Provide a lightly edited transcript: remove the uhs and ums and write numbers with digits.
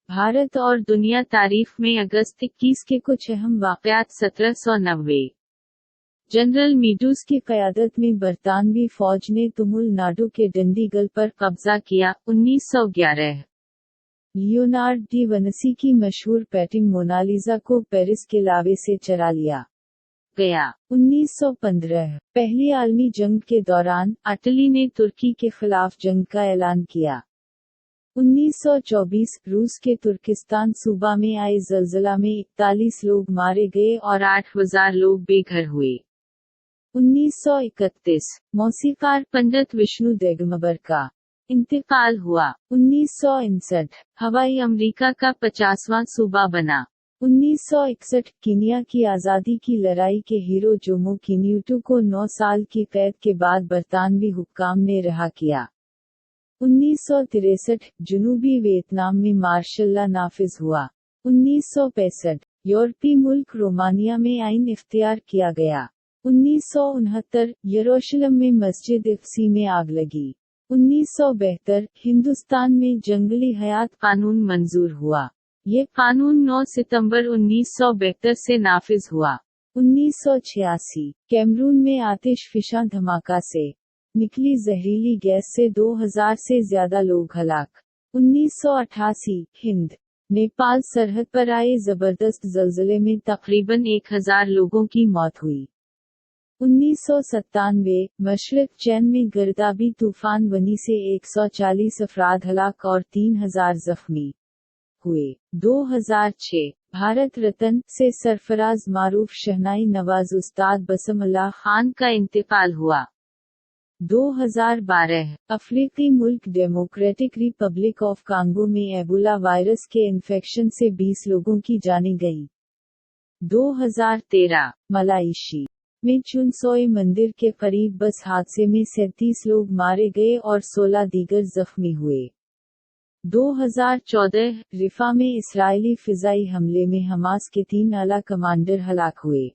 भारत और दुनिया तारीख में अगस्त 21 के कुछ अहम वाक़यात 1790। जनरल मीडूज की क़यादत में बरतानवी फ़ौज ने तमिलनाडु के डंडीगल पर कब्ज़ा किया। 1911 लियोनार्ड डी विंसी की मशहूर पेंटिंग मोनालिसा को पेरिस के लावे से चुरा लिया गया। 1915 पहली आलमी जंग के दौरान इटली ने तुर्की के खिलाफ जंग का ऐलान किया। 1924 रूस के तुर्किस्तान सूबा में आए ज़लज़ला में 41 लोग मारे गए और 8,000 लोग बेघर हुए। 1931 मौसीकार पंडित विष्णु दिगंबर का इंतकाल हुआ। 1959 हवाई अमेरिका का 50वां सूबा बना। 1961 कीनिया की आज़ादी की लड़ाई के हीरो जोमो केन्याट्टा को 9 साल की कैद के बाद बरतानवी हुक्काम ने रिहा किया। 1963 जनूबी वियतनाम में मार्शल लॉ नाफिज हुआ। 1965 यूरोपीय मुल्क रोमानिया में आइन इख्तियार किया गया। 1969 यरूशलेम में मस्जिद इक्सी में आग लगी। 1972 हिंदुस्तान में जंगली हयात कानून मंजूर हुआ। ये कानून 9 सितंबर 1972 से नाफिज हुआ। 1986 कैमरून में आतिशफिशा धमाका से निकली जहरीली गैस से 2000 से ज्यादा लोग हलाक। 1988 हिंद नेपाल सरहद पर आए जबरदस्त ज़लज़ले में तकरीबन 1000 लोगों की मौत हुई। 1997 मशरक चैन में गर्दाबी तूफान बनी से 140 अफराद हलाक और 3000 जख्मी हुए। 2006 भारत रत्न से सरफराज मारूफ शहनाई नवाज उस्ताद बसम अल्लाह खान का इंतकाल हुआ। 2012 अफ्रीकी मुल्क डेमोक्रेटिक रिपब्लिक ऑफ कांगो में एबोला वायरस के इन्फेक्शन से 20 लोगों की जानें गईं। 2013 मलाइशी में चुनसोई मंदिर के करीब बस हादसे में 37 लोग मारे गए और 16 दीगर जख्मी हुए। 2014 रिफा में इस्राएली फिजाई हमले में हमास के 3 आला कमांडर हलाक हुए।